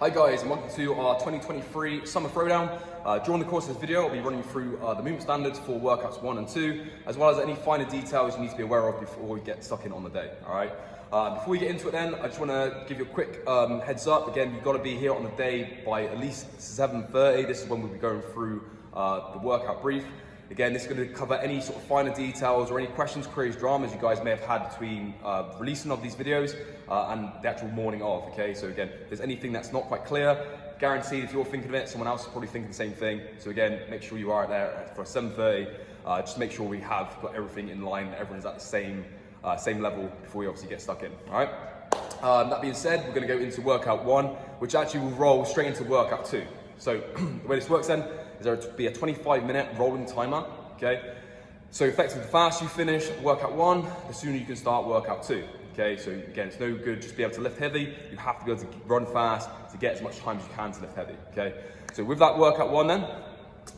Hi guys, and welcome to our 2023 Summer Throwdown. During the course of this video, I'll be running through the movement standards for workouts 1 and 2, as well as any finer details you need to be aware of before we get stuck in on the day, all right? Before we get into it then, I just want to give you a quick heads up. Again, you've got to be here on the day by at least 7:30. This is when we'll be going through the workout brief. Again, this is going to cover any sort of finer details or any questions, queries, dramas you guys may have had between releasing of these videos and the actual morning of, okay? So again, if there's anything that's not quite clear, guaranteed if you're thinking of it, someone else is probably thinking the same thing. So again, make sure you are there for 7:30. Just make sure we have got everything in line, everyone's at the same level before we obviously get stuck in, all right? That being said, we're going to go into workout 1, which actually will roll straight into workout 2. So the way this works then is there to be a 25-minute rolling timer, okay? So effectively, the faster you finish workout 1, the sooner you can start workout 2, okay? So again, it's no good just be able to lift heavy. You have to be able to run fast to get as much time as you can to lift heavy, okay? So with that workout 1 then,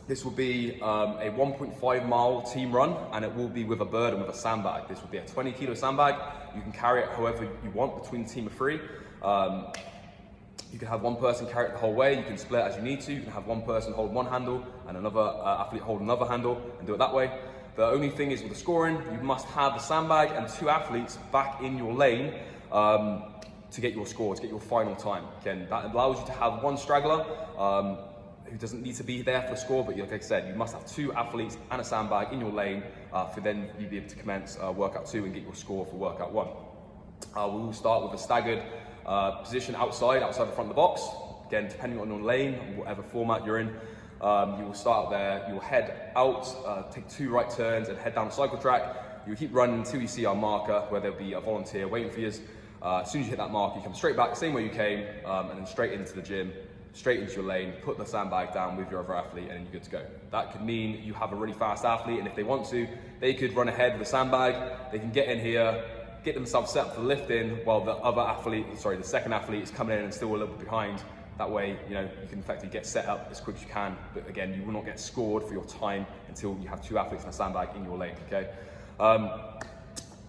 this will be a 1.5 mile team run, and it will be with a bird and with a sandbag. This will be a 20 kilo sandbag. You can carry it however you want between a team of 3. You can have one person carry it the whole way. You can split as you need to. You can have one person hold one handle and another athlete hold another handle and do it that way. The only thing is with the scoring, you must have the sandbag and 2 athletes back in your lane to get your score, to get your final time. Again, that allows you to have one straggler who doesn't need to be there for the score, but like I said, you must have 2 athletes and a sandbag in your lane for then you be able to commence workout 2 and get your score for workout 1. We will start with a staggered position outside the front of the box. Again, depending on your lane, whatever format you're in, you will start there, you will head out, take 2 right turns and head down the cycle track. You'll keep running until you see our marker where there'll be a volunteer waiting for you. As soon as you hit that mark, you come straight back, same way you came, and then straight into the gym, straight into your lane, put the sandbag down with your other athlete, and then you're good to go. That could mean you have a really fast athlete, and if they want to, they could run ahead with the sandbag, they can get in here, get themselves set up for lifting while the second athlete is coming in and still a little bit behind. That way, you can effectively get set up as quick as you can, but again, you will not get scored for your time until you have 2 athletes and a sandbag in your lane, okay?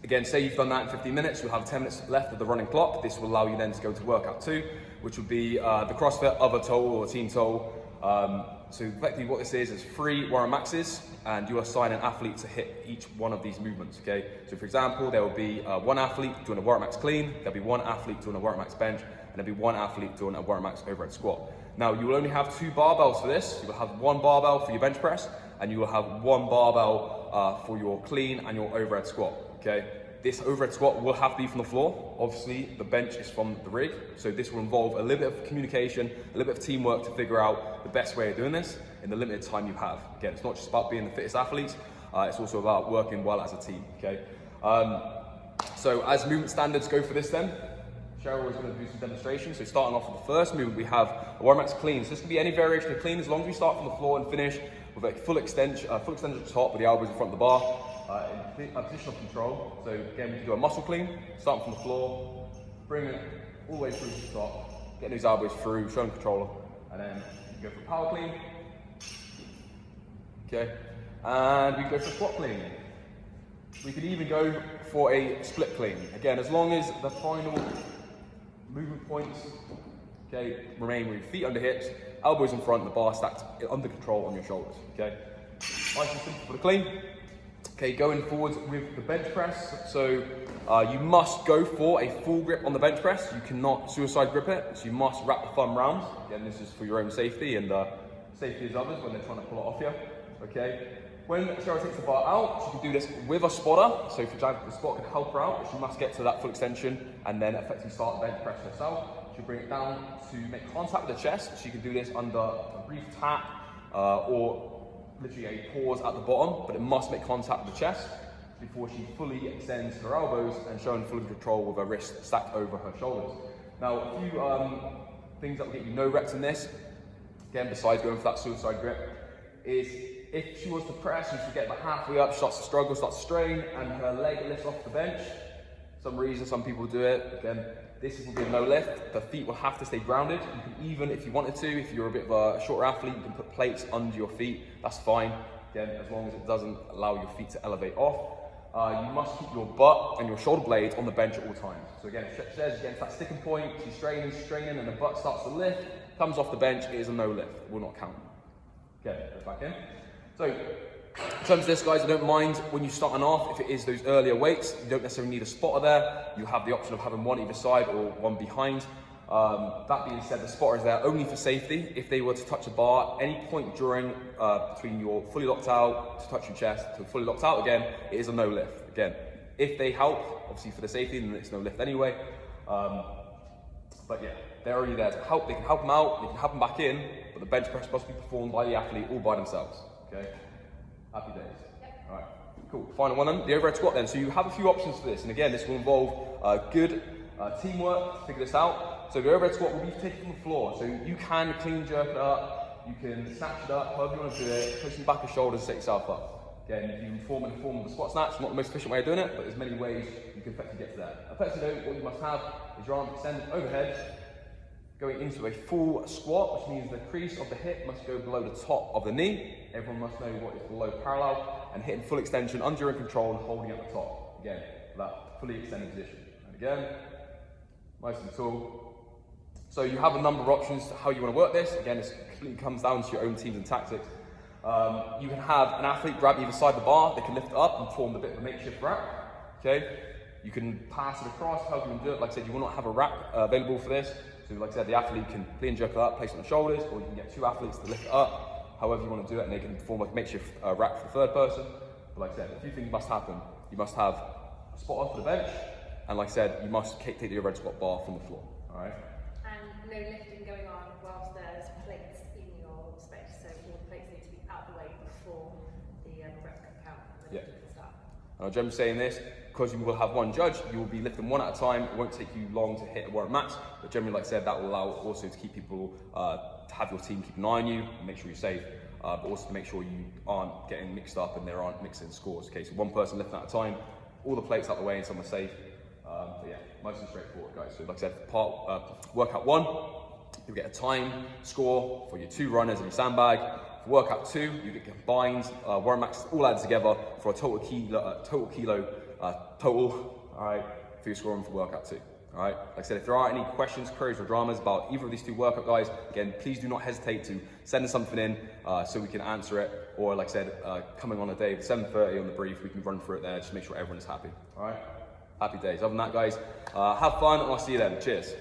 Again, say you've done that in 15 minutes, you'll have 10 minutes left of the running clock. This will allow you then to go to workout 2, which would be the CrossFit other toll or team toll. So effectively what this is 3 warm maxes, and you assign an athlete to hit each one of these movements, okay? So for example, there will be 1 athlete doing a warm max clean, there'll be 1 athlete doing a warm max bench, and there'll be 1 athlete doing a warm max overhead squat. Now, you will only have 2 barbells for this. You will have 1 barbell for your bench press, and you will have 1 barbell for your clean and your overhead squat, okay? This overhead squat will have to be from the floor. Obviously, the bench is from the rig, so this will involve a little bit of communication, a little bit of teamwork to figure out the best way of doing this in the limited time you have. Again, it's not just about being the fittest athletes, it's also about working well as a team, okay? So as movement standards go for this then, Cheryl is going to do some demonstrations. So starting off with the first movement, we have a warm max clean. So this can be any variation of clean as long as we start from the floor and finish with a full extension at the top with the elbows in front of the bar. In a position of control. So again, we can do a muscle clean, starting from the floor, bring it all the way through to the top, getting those elbows through, shoulder controller, and then you can go for power clean. Okay, and we can go for squat clean. We could even go for a split clean. Again, as long as the final movement points, okay, remain with your feet under hips, elbows in front, the bar stacked under control on your shoulders. Okay, nice and simple for the clean. Okay, going forwards with the bench press. So you must go for a full grip on the bench press. You cannot suicide grip it, so you must wrap the thumb round. Again, this is for your own safety and safety of others when they're trying to pull it off you. Okay, when Cheryl takes the bar out, she can do this with a spotter. So for example, the spotter can help her out, but she must get to that full extension and then effectively start the bench press herself. She'll bring it down to make contact with the chest. She can do this under a brief tap or literally a pause at the bottom, but it must make contact with the chest before she fully extends her elbows and showing full control with her wrist stacked over her shoulders. Now, a few things that will get you no reps in this, again, besides going for that suicide grip, is if she was to press and she get about halfway up, starts to struggle, starts to strain, and her leg lifts off the bench. For some reason, some people do it. Again, this will be a no lift. The feet will have to stay grounded. You can even, if you wanted to, if you're a bit of a shorter athlete, you can put plates under your feet. That's fine. Again, as long as it doesn't allow your feet to elevate off. you must keep your butt and your shoulder blades on the bench at all times. So again, if it says against that sticking point, she's straining, and the butt starts to lift, comes off the bench, it is a no lift, it will not count. Okay, go back in. So, in terms of this, guys, I don't mind when you're starting off, if it is those earlier weights, you don't necessarily need a spotter there. You have the option of having one either side or one behind. That being said, the spotter is there only for safety. If they were to touch a bar, any point during, between your fully locked out to touch your chest to fully locked out again, it is a no lift. Again, if they help, obviously for the safety, then it's no lift anyway. But yeah, they're only there to help. They can help them out, they can help them back in, but the bench press must be performed by the athlete all by themselves. Okay? Happy days. Yep. All right, cool. Final one then, the overhead squat then. So you have a few options for this, and again, this will involve good teamwork to figure this out. So the overhead squat will be taken from the floor. So you can clean jerk it up, you can snatch it up, however you want to do it, push the back of shoulders, set yourself up. Again, if you form in the form of the squat snatch, not the most efficient way of doing it, but there's many ways you can effectively get to that. Effectively, what you must have is your arms extended overhead, going into a full squat, which means the crease of the hip must go below the top of the knee. Everyone must know what is below parallel, and hitting full extension under your control and holding at the top. Again, that fully extended position. And again, nice and tall. So you have a number of options to how you want to work this. Again, this completely comes down to your own teams and tactics. You can have an athlete grab either side of the bar, they can lift it up and form a bit of a makeshift rack. Okay? You can pass it across, however you want to do it. Like I said, you will not have a rack available for this. So like I said, the athlete can clean jerk it up, place it on the shoulders, or you can get two athletes to lift it up, however you want to do it, and they can form a makeshift rack for the third person. But like I said, a few things must happen. You must have a spotter for the bench, and like I said, you must take the overhead squat bar from the floor. All right? And no lifting going on whilst there's plates in your space, so all the plates need to be out of the way before the rep can count and the lifting can start. And I'll generally saying this, because you will have one judge, you will be lifting one at a time. It won't take you long to hit a warrant max, but generally, like I said, that will allow also to keep people, to have your team keep an eye on you and make sure you're safe, but also to make sure you aren't getting mixed up and there aren't mixing scores. Okay, so one person lifting at a time, all the plates out the way and some are safe. But yeah, mostly straightforward, guys. So like I said, workout one, you'll get a time score for your 2 runners and your sandbag. For workout 2, you get combined warrant max all added together for a total kilo, all right, for your scoring for workout 2. All right, like I said, if there are any questions, queries, or dramas about either of these 2 workout guys, again, please do not hesitate to send us something in so we can answer it. Or like I said, coming on a day at 7:30 on the brief, we can run through it there, just make sure everyone's happy. All right, happy days. Other than that, guys, have fun, and I'll see you then. Cheers.